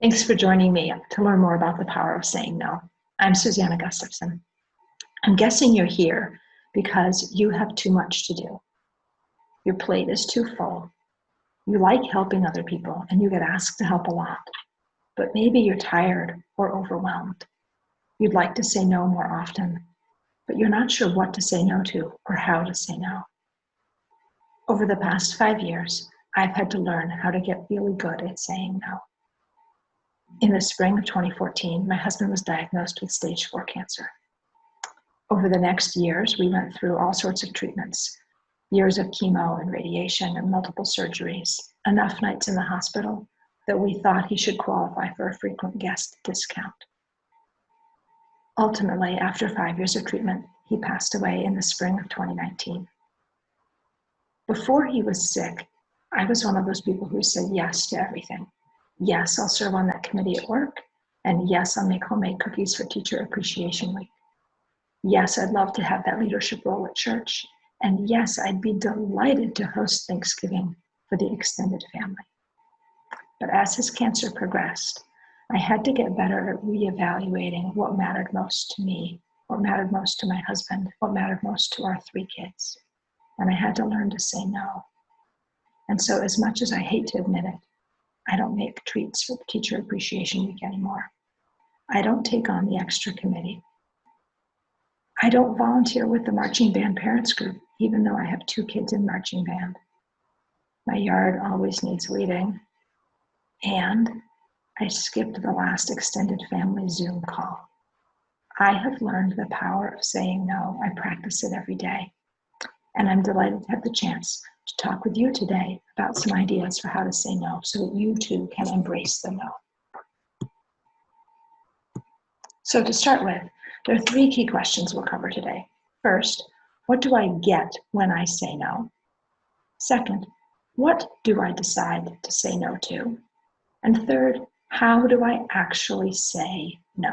Thanks for joining me to learn more about the power of saying no. I'm Susannah Gustafson. I'm guessing you're here because you have too much to do. Your plate is too full. You like helping other people and you get asked to help a lot, but maybe you're tired or overwhelmed. You'd like to say no more often, but you're not sure what to say no to or how to say no. Over the past 5 years, I've had to learn how to get really good at saying no. In the spring of 2014, my husband was diagnosed with stage 4 cancer. Over the next years, we went through all sorts of treatments, years of chemo and radiation and multiple surgeries, enough nights in the hospital that we thought he should qualify for a frequent guest discount. Ultimately, after 5 years of treatment, he passed away in the spring of 2019. Before he was sick, I was one of those people who said yes to everything. Yes, I'll serve on that committee at work, and yes, I'll make homemade cookies for Teacher Appreciation Week. Yes, I'd love to have that leadership role at church, and yes, I'd be delighted to host Thanksgiving for the extended family. But as his cancer progressed, I had to get better at reevaluating what mattered most to me, what mattered most to my husband, what mattered most to our 3 kids. And I had to learn to say no. And so as much as I hate to admit it, I don't make treats for Teacher Appreciation Week anymore. I don't take on the extra committee. I don't volunteer with the marching band parents group, even though I have 2 kids in marching band. My yard always needs weeding. And I skipped the last extended family Zoom call. I have learned the power of saying no. I practice it every day. And I'm delighted to have the chance to talk with you today about some ideas for how to say no so that you too can embrace the no. So to start with, there are 3 key questions we'll cover today. First, what do I get when I say no? Second, what do I decide to say no to? And third, how do I actually say no?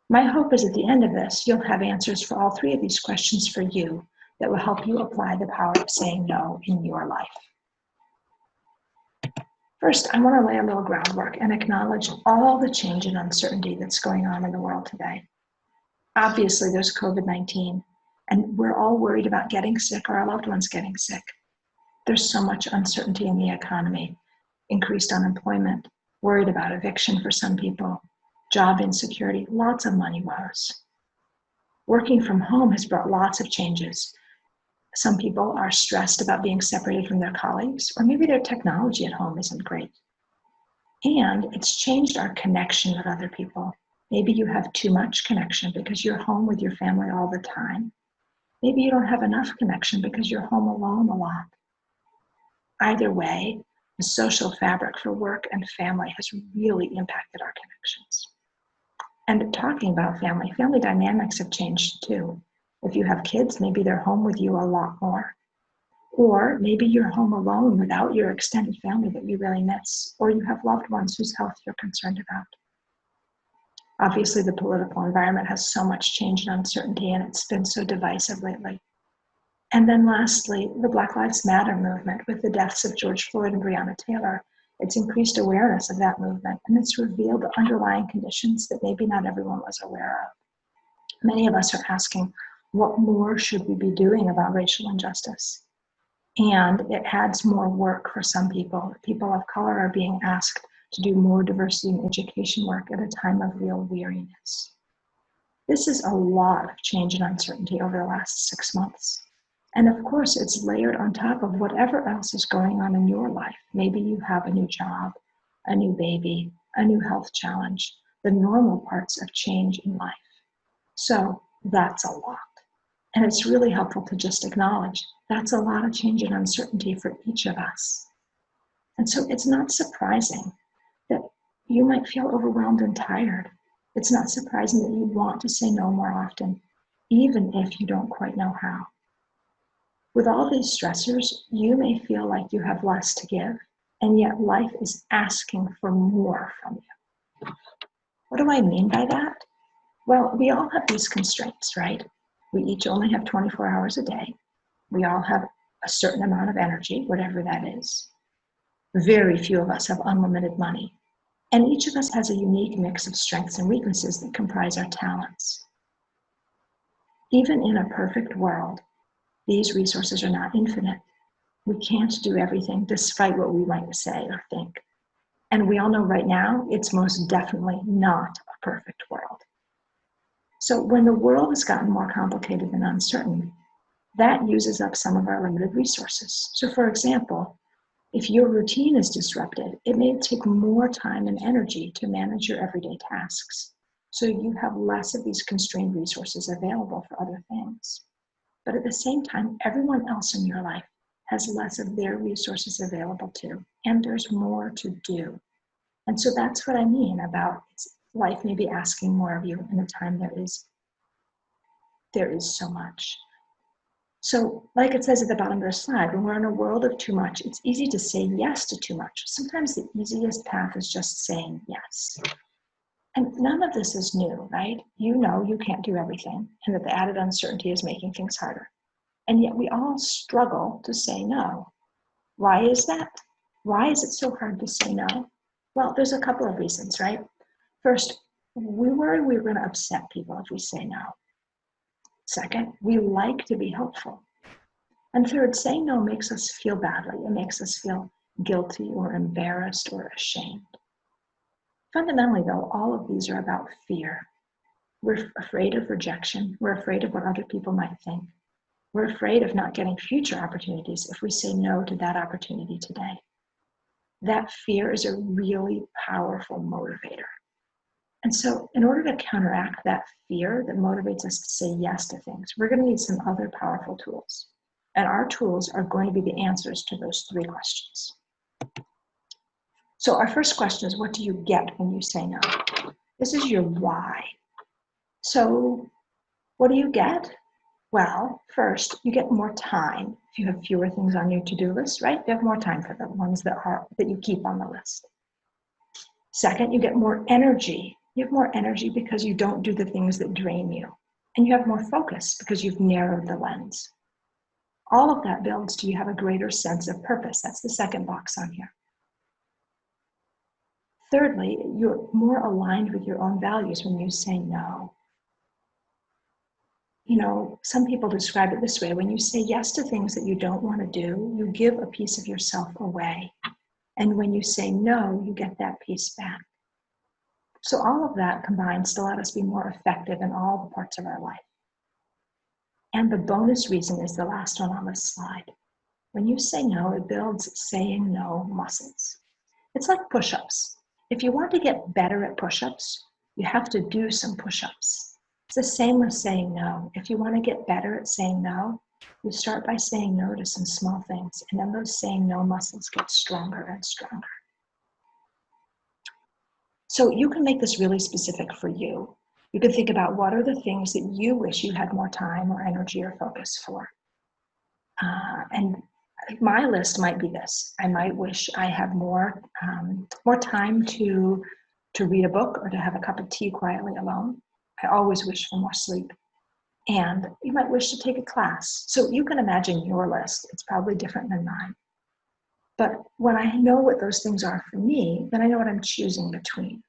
My hope is at the end of this, you'll have answers for all 3 of these questions for you that will help you apply the power of saying no in your life. First, I want to lay a little groundwork and acknowledge all the change and uncertainty that's going on in the world today. Obviously, there's COVID-19, and we're all worried about getting sick or our loved ones getting sick. There's so much uncertainty in the economy, increased unemployment, worried about eviction for some people, job insecurity, lots of money woes. Working from home has brought lots of changes. Some people are stressed about being separated from their colleagues, or maybe their technology at home isn't great. And it's changed our connection with other people. Maybe you have too much connection because you're home with your family all the time. Maybe you don't have enough connection because you're home alone a lot. Either way, the social fabric for work and family has really impacted our connections. And talking about family dynamics have changed too. If you have kids, maybe they're home with you a lot more. Or maybe you're home alone without your extended family that you really miss, or you have loved ones whose health you're concerned about. Obviously, the political environment has so much change and uncertainty, and it's been so divisive lately. And then lastly, the Black Lives Matter movement with the deaths of George Floyd and Breonna Taylor. It's increased awareness of that movement, and it's revealed the underlying conditions that maybe not everyone was aware of. Many of us are asking, what more should we be doing about racial injustice? And it adds more work for some people. People of color are being asked to do more diversity in education work at a time of real weariness. This is a lot of change and uncertainty over the last 6 months. And of course, it's layered on top of whatever else is going on in your life. Maybe you have a new job, a new baby, a new health challenge, the normal parts of change in life. So that's a lot. And it's really helpful to just acknowledge that's a lot of change and uncertainty for each of us. And so it's not surprising that you might feel overwhelmed and tired. It's not surprising that you want to say no more often, even if you don't quite know how. With all these stressors, you may feel like you have less to give, and yet life is asking for more from you. What do I mean by that? Well, we all have these constraints, right? We each only have 24 hours a day. We all have a certain amount of energy, whatever that is. Very few of us have unlimited money. And each of us has a unique mix of strengths and weaknesses that comprise our talents. Even in a perfect world, these resources are not infinite. We can't do everything despite what we might say or think. And we all know right now, it's most definitely not a perfect world. So when the world has gotten more complicated and uncertain, that uses up some of our limited resources. So for example, if your routine is disrupted, it may take more time and energy to manage your everyday tasks. So you have less of these constrained resources available for other things. But at the same time, everyone else in your life has less of their resources available too, and there's more to do. And so that's what I mean about life may be asking more of you in a time there is so much. So like it says at the bottom of the slide, when we're in a world of too much, it's easy to say yes to too much. Sometimes the easiest path is just saying yes. And none of this is new, right? You know you can't do everything, and that the added uncertainty is making things harder. And yet we all struggle to say no. Why is that? Why is it so hard to say no? Well, there's a couple of reasons, right? First, we worry we're going to upset people if we say no. Second, we like to be helpful. And third, saying no makes us feel badly. It makes us feel guilty or embarrassed or ashamed. Fundamentally, though, all of these are about fear. We're afraid of rejection. We're afraid of what other people might think. We're afraid of not getting future opportunities if we say no to that opportunity today. That fear is a really powerful motivator. And so in order to counteract that fear that motivates us to say yes to things, we're going to need some other powerful tools. And our tools are going to be the answers to those three questions. So our first question is, what do you get when you say no? This is your why. So what do you get? Well, first, you get more time. If you have fewer things on your to-do list, right? You have more time for the ones that you keep on the list. Second, you get more energy. You have more energy because you don't do the things that drain you. And you have more focus because you've narrowed the lens. All of that builds to you have a greater sense of purpose. That's the second box on here. Thirdly, you're more aligned with your own values when you say no. You know, some people describe it this way: when you say yes to things that you don't want to do, you give a piece of yourself away. And when you say no, you get that piece back. So all of that combines to let us be more effective in all the parts of our life. And the bonus reason is the last one on this slide. When you say no, it builds saying no muscles. It's like push-ups. If you want to get better at push-ups, you have to do some push-ups. It's the same with saying no. If you want to get better at saying no, you start by saying no to some small things, and then those saying no muscles get stronger and stronger. So you can make this really specific for you. You can think about what are the things that you wish you had more time or energy or focus for. And my list might be this. I might wish I had more time to read a book or to have a cup of tea quietly alone. I always wish for more sleep. And you might wish to take a class. So you can imagine your list. It's probably different than mine. But when I know what those things are for me, then I know what I'm choosing between.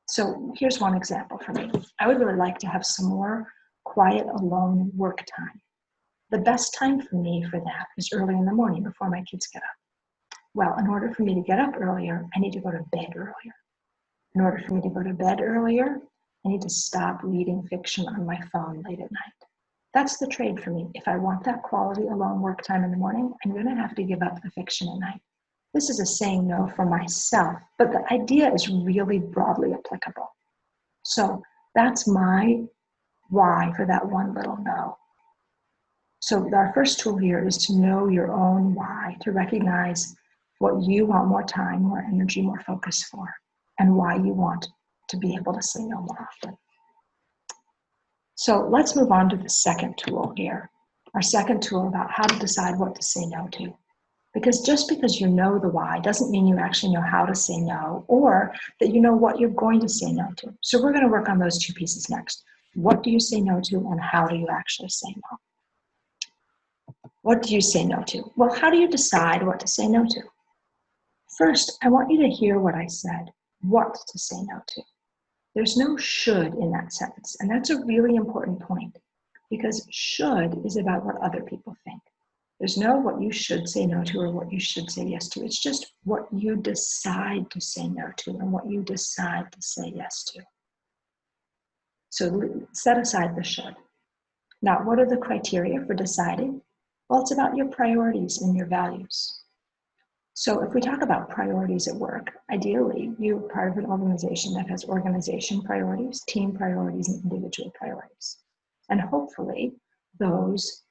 So here's one example for me. I would really like to have some more quiet, alone work time. The best time for me for that is early in the morning before my kids get up. Well, in order for me to get up earlier, I need to go to bed earlier. In order for me to go to bed earlier, I need to stop reading fiction on my phone late at night. That's the trade for me. If I want that quality alone work time in the morning, I'm going to have to give up the fiction at night. This is a saying no for myself, but the idea is really broadly applicable. So that's my why for that one little no. So our first tool here is to know your own why, to recognize what you want more time, more energy, more focus for, and why you want to be able to say no more often. So let's move on to the second tool here. Our second tool about how to decide what to say no to. Because just because you know the why doesn't mean you actually know how to say no, or that you know what you're going to say no to. So we're going to work on those two pieces next. What do you say no to, and how do you actually say no? What do you say no to? Well, how do you decide what to say no to? First, I want you to hear what I said. what to say no to. There's no should in that sentence. And that's a really important point, because should is about what other people think. There's no what you should say no to or what you should say yes to. It's just what you decide to say no to and what you decide to say yes to. So set aside the should. Now, what are the criteria for deciding? Well, it's about your priorities and your values. So if we talk about priorities at work, ideally, you're part of an organization that has organization priorities, team priorities, and individual priorities. And hopefully, those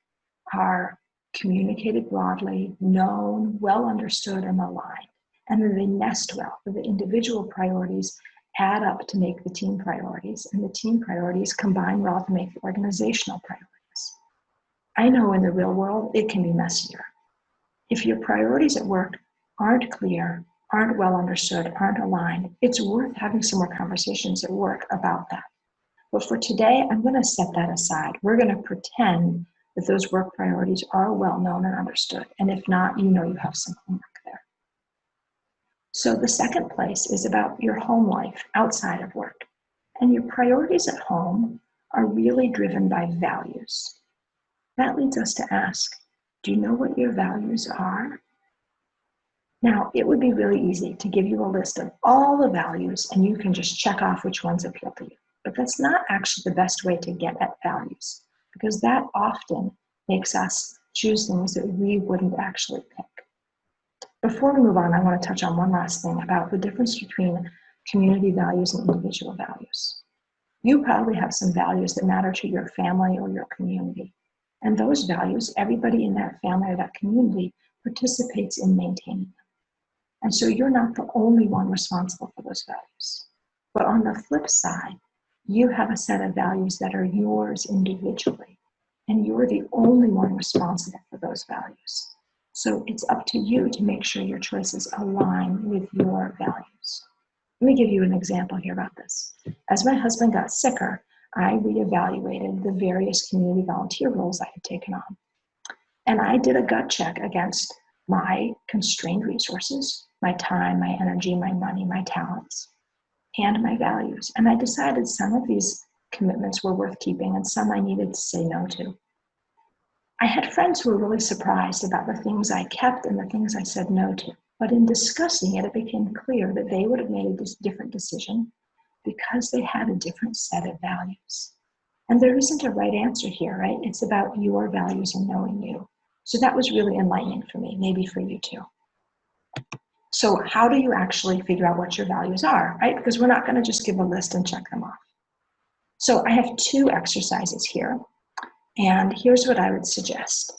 are communicated broadly, known, well understood, and aligned. And then they nest well. The individual priorities add up to make the team priorities, and the team priorities combine well to make the organizational priorities. I know in the real world, it can be messier. If your priorities at work aren't clear, aren't well understood, aren't aligned, it's worth having some more conversations at work about that. But for today, I'm going to set that aside. We're going to pretend that those work priorities are well known and understood. And if not, you know you have some homework there. So the second place is about your home life outside of work. And your priorities at home are really driven by values. That leads us to ask, do you know what your values are? Now, it would be really easy to give you a list of all the values and you can just check off which ones appeal to you. But that's not actually the best way to get at values, because that often makes us choose things that we wouldn't actually pick. Before we move on, I want to touch on one last thing about the difference between community values and individual values. You probably have some values that matter to your family or your community. And those values, everybody in that family or that community participates in maintaining them. And so you're not the only one responsible for those values. But on the flip side, you have a set of values that are yours individually, and you're the only one responsible for those values. So it's up to you to make sure your choices align with your values. Let me give you an example here about this. As my husband got sicker, I reevaluated the various community volunteer roles I had taken on. And I did a gut check against my constrained resources, my time, my energy, my money, my talents, and my values. And I decided some of these commitments were worth keeping and some I needed to say no to. I had friends who were really surprised about the things I kept and the things I said no to. But in discussing it, it became clear that they would have made a different decision because they had a different set of values. And there isn't a right answer here, right? It's about your values and knowing you. So that was really enlightening for me, maybe for you too. So how do you actually figure out what your values are, right? Because we're not going to just give a list and check them off. So I have two exercises here. And here's what I would suggest.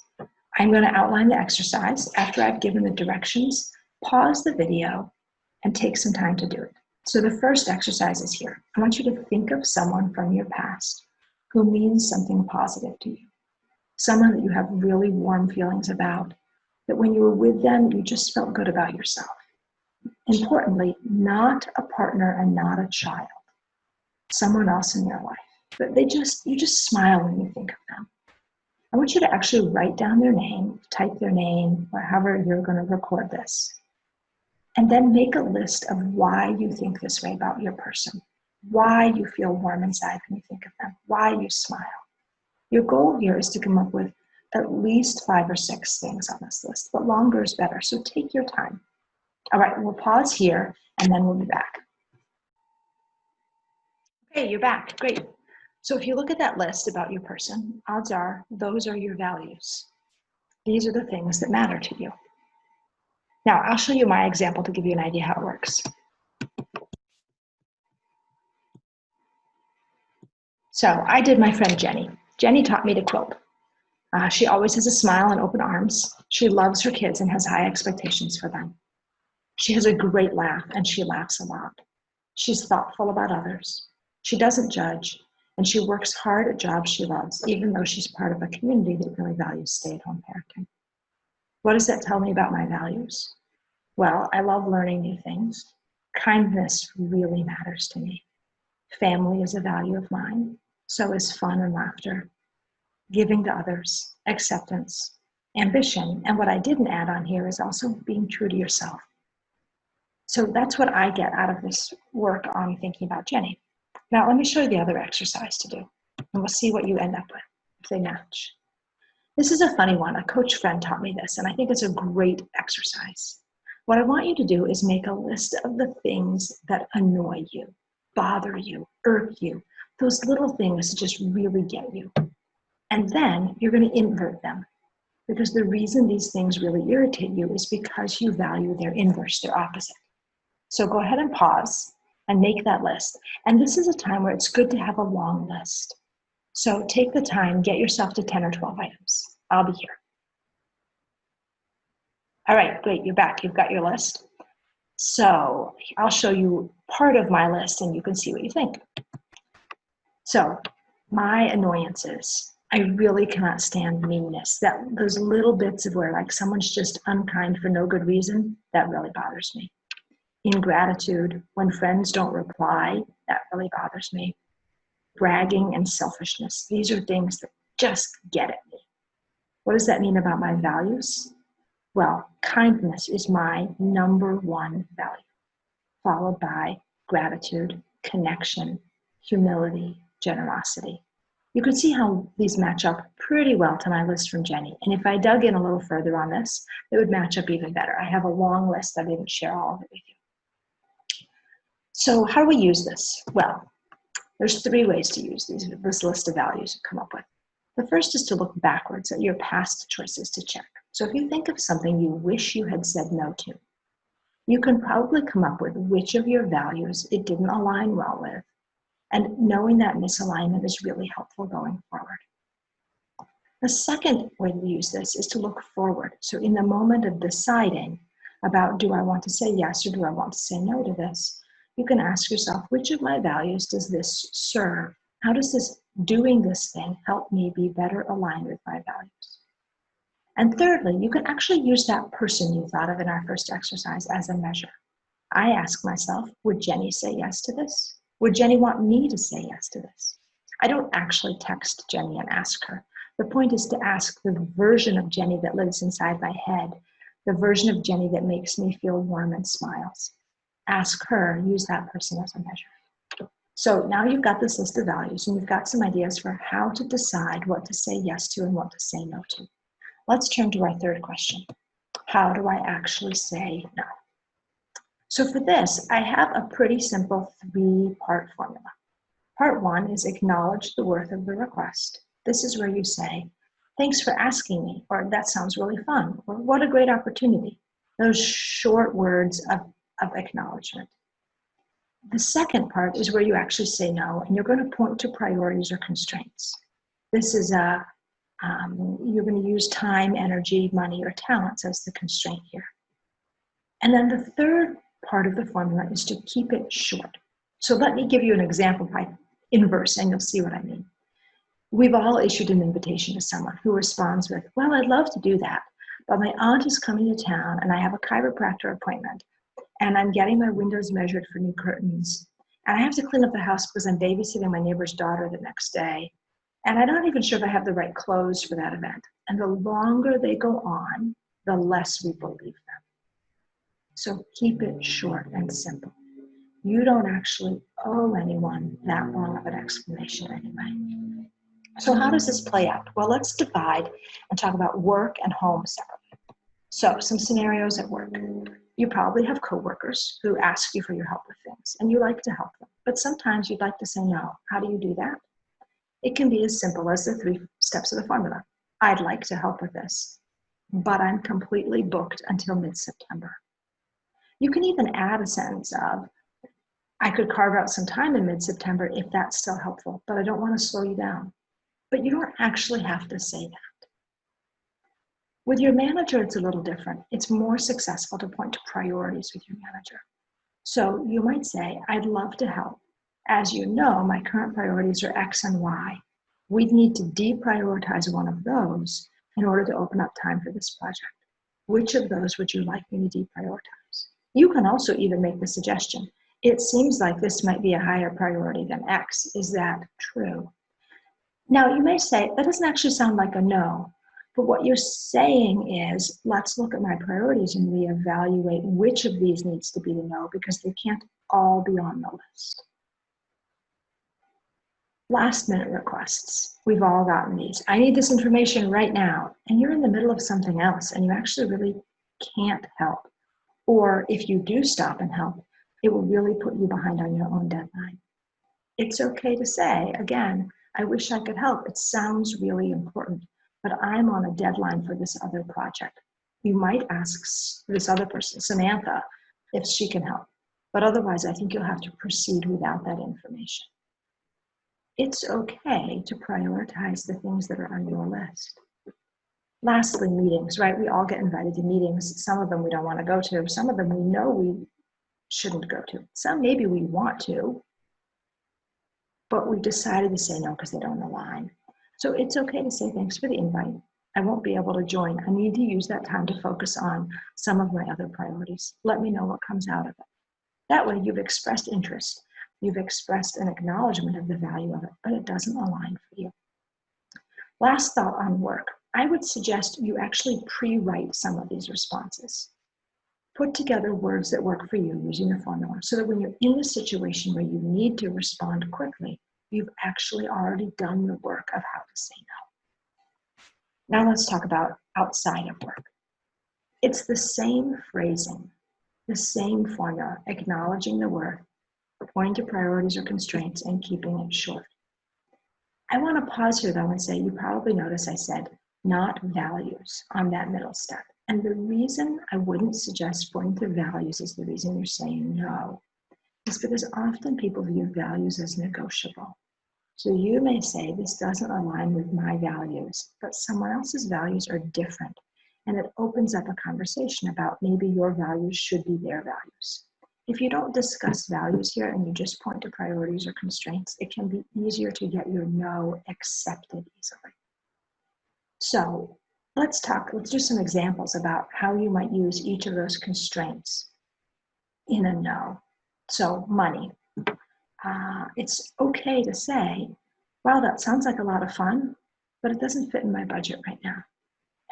I'm going to outline the exercise. After I've given the directions, pause the video and take some time to do it. So the first exercise is here. I want you to think of someone from your past who means something positive to you. Someone that you have really warm feelings about, that when you were with them, you just felt good about yourself. Importantly, not a partner and not a child. Someone else in your life. But you just smile when you think of them. I want you to actually write down their name, type their name, or however you're going to record this. And then make a list of why you think this way about your person, why you feel warm inside when you think of them, why you smile. Your goal here is to come up with at least 5 or 6 things on this list, but longer is better, so take your time. All right, we'll pause here, and then we'll be back. Okay, you're back, great. So if you look at that list about your person, odds are those are your values. These are the things that matter to you. Now, I'll show you my example to give you an idea how it works. So I did my friend Jenny. Jenny taught me to quilt. She always has a smile and open arms. She loves her kids and has high expectations for them. She has a great laugh and she laughs a lot. She's thoughtful about others. She doesn't judge, and she works hard at jobs she loves, even though she's part of a community that really values stay-at-home parenting. What does that tell me about my values? Well, I love learning new things. Kindness really matters to me. Family is a value of mine. So is fun and laughter. Giving to others, acceptance, ambition, and what I didn't add on here is also being true to yourself. So that's what I get out of this work on thinking about Jenny. Now, let me show you the other exercise to do, and we'll see what you end up with if they match. This is a funny one. A coach friend taught me this, and I think it's a great exercise. What I want you to do is make a list of the things that annoy you, bother you, irk you, those little things that just really get you. And then you're going to invert them, because the reason these things really irritate you is because you value their inverse, their opposite. So go ahead and pause and make that list. And this is a time where it's good to have a long list. So take the time, get yourself to 10 or 12 items. I'll be here. All right, great, you're back. You've got your list. So I'll show you part of my list and you can see what you think. So my annoyances, I really cannot stand meanness. Those little bits of where like someone's just unkind for no good reason, that really bothers me. Ingratitude, when friends don't reply, that really bothers me. Bragging and selfishness, these are things that just get at me. What does that mean about my values? Well, kindness is my number one value, followed by gratitude, connection, humility, generosity. You can see how these match up pretty well to my list from Jenny. And if I dug in a little further on this, it would match up even better. I have a long list. I didn't share all of it with you. So how do we use this? Well, there's 3 ways to use this list of values you come up with. The first is to look backwards at your past choices to check. So if you think of something you wish you had said no to, you can probably come up with which of your values it didn't align well with. And knowing that misalignment is really helpful going forward. The second way to use this is to look forward. So in the moment of deciding about, do I want to say yes or do I want to say no to this, you can ask yourself, which of my values does this serve? How does doing this thing help me be better aligned with my values? And thirdly, you can actually use that person you thought of in our first exercise as a measure. I ask myself, would Jenny say yes to this? Would Jenny want me to say yes to this? I don't actually text Jenny and ask her. The point is to ask the version of Jenny that lives inside my head, the version of Jenny that makes me feel warm and smiles. Ask her, use that person as a measure. So now you've got this list of values and you've got some ideas for how to decide what to say yes to and what to say no to. Let's turn to our third question. How do I actually say no? So for this, I have a pretty simple 3-part formula. Part 1 is acknowledge the worth of the request. This is where you say, thanks for asking me, or that sounds really fun, or what a great opportunity. Those short words of acknowledgement. The second part is where you actually say no, and you're going to point to priorities or constraints. This is you're going to use time, energy, money, or talents as the constraint here. And then the third part of the formula is to keep it short. So let me give you an example by inverse, and you'll see what I mean. We've all issued an invitation to someone who responds with, well, I'd love to do that, but my aunt is coming to town and I have a chiropractor appointment and I'm getting my windows measured for new curtains. And I have to clean up the house because I'm babysitting my neighbor's daughter the next day. And I'm not even sure if I have the right clothes for that event. And the longer they go on, the less we believe them. So keep it short and simple. You don't actually owe anyone that long of an explanation anyway. So how does this play out? Well, let's divide and talk about work and home separately. So some scenarios at work. You probably have coworkers who ask you for your help with things and you like to help them, but sometimes you'd like to say no. How do you do that? It can be as simple as the 3 steps of the formula. I'd like to help with this, but I'm completely booked until mid-September. You can even add a sentence of, I could carve out some time in mid-September if that's still helpful, but I don't want to slow you down. But you don't actually have to say that. With your manager, it's a little different. It's more successful to point to priorities with your manager. So you might say, I'd love to help. As you know, my current priorities are X and Y. We'd need to deprioritize one of those in order to open up time for this project. Which of those would you like me to deprioritize? You can also even make the suggestion. It seems like this might be a higher priority than X. Is that true? Now, you may say, that doesn't actually sound like a no, But what you're saying is, let's look at my priorities and reevaluate which of these needs to be the no, because they can't all be on the list. Last minute requests. We've all gotten these. I need this information right now. And you're in the middle of something else and you actually really can't help. Or if you do stop and help, it will really put you behind on your own deadline. It's okay to say, again, I wish I could help. It sounds really important, but I'm on a deadline for this other project. You might ask this other person, Samantha, if she can help. But otherwise, I think you'll have to proceed without that information. It's okay to prioritize the things that are on your list. Lastly, meetings, right? We all get invited to meetings. Some of them we don't want to go to. Some of them we know we shouldn't go to. Some maybe we want to, but we decided to say no because they don't align. So it's okay to say thanks for the invite. I won't be able to join. I need to use that time to focus on some of my other priorities. Let me know what comes out of it. That way you've expressed interest. You've expressed an acknowledgement of the value of it, but it doesn't align for you. Last thought on work. I would suggest you actually pre-write some of these responses. Put together words that work for you using the formula so that when you're in a situation where you need to respond quickly, you've actually already done the work of how to say no. Now let's talk about outside of work. It's the same phrasing, the same formula, acknowledging the worth, pointing to priorities or constraints, and keeping it short. I want to pause here though and say, you probably notice I said not values on that middle step. And the reason I wouldn't suggest pointing to values is the reason you're saying no, is because often people view values as negotiable. So you may say, this doesn't align with my values, but someone else's values are different. And it opens up a conversation about maybe your values should be their values. If you don't discuss values here and you just point to priorities or constraints, it can be easier to get your no accepted easily. So let's do some examples about how you might use each of those constraints in a no. So money. It's okay to say, wow, that sounds like a lot of fun, but it doesn't fit in my budget right now.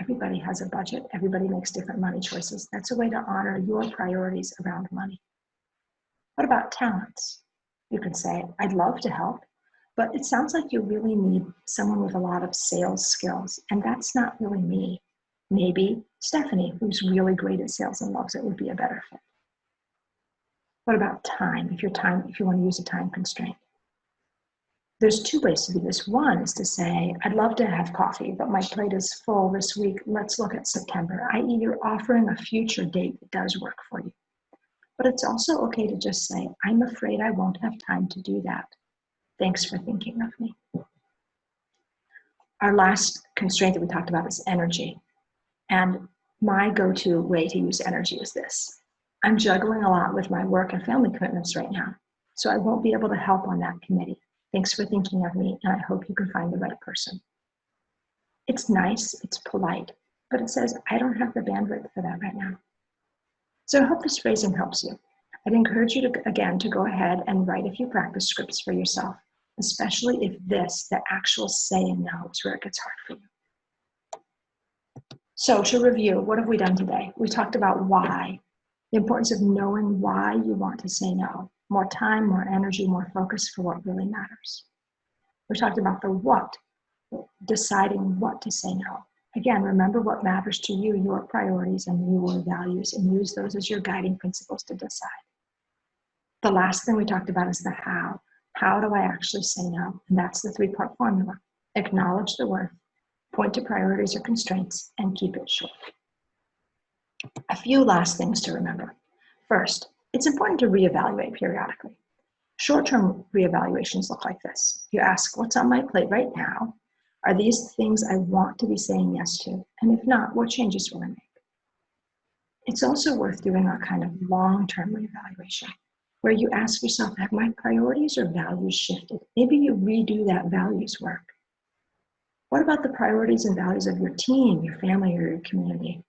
Everybody has a budget. Everybody makes different money choices. That's a way to honor your priorities around money. What about talents? You can say, I'd love to help, but it sounds like you really need someone with a lot of sales skills, and that's not really me. Maybe Stephanie, who's really great at sales and loves it, would be a better fit. What about time? If you want to use a time constraint. There's two ways to do this. One is to say, I'd love to have coffee, but my plate is full this week. Let's look at September, i.e. you're offering a future date that does work for you. But it's also okay to just say, I'm afraid I won't have time to do that. Thanks for thinking of me. Our last constraint that we talked about is energy. And my go-to way to use energy is this. I'm juggling a lot with my work and family commitments right now, so I won't be able to help on that committee. Thanks for thinking of me, and I hope you can find the right person. It's nice, it's polite, but it says, I don't have the bandwidth for that right now. So I hope this phrasing helps you. I'd encourage you to, again, to go ahead and write a few practice scripts for yourself, especially if the actual saying no, is where it gets hard for you. So to review, what have we done today? We talked about why, the importance of knowing why you want to say no. More time, more energy, more focus for what really matters. We talked about the what, deciding what to say no. Again, remember what matters to you, your priorities and your values, and use those as your guiding principles to decide. The last thing we talked about is the how. How do I actually say no? And that's the three-part formula. Acknowledge the worth, point to priorities or constraints, and keep it short. A few last things to remember. First, it's important to reevaluate periodically. Short-term reevaluations look like this. You ask, what's on my plate right now? Are these things I want to be saying yes to? And if not, what changes will I make? It's also worth doing a kind of long-term reevaluation where you ask yourself, have my priorities or values shifted? Maybe you redo that values work. What about the priorities and values of your team, your family, or your community?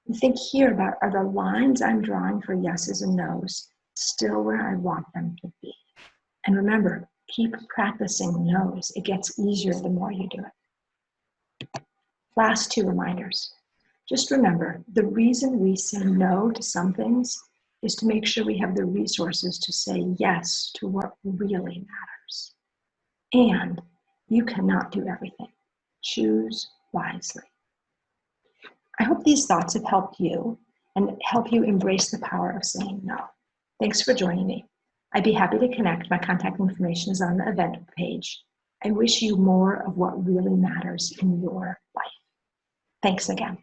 You think here about, are the lines I'm drawing for yeses and nos still where I want them to be? And remember, keep practicing no's. It gets easier the more you do it. Last two reminders. Just remember, the reason we say no to some things is to make sure we have the resources to say yes to what really matters. And you cannot do everything. Choose wisely. I hope these thoughts have helped you and help you embrace the power of saying no. Thanks for joining me. I'd be happy to connect. My contact information is on the event page. I wish you more of what really matters in your life. Thanks again.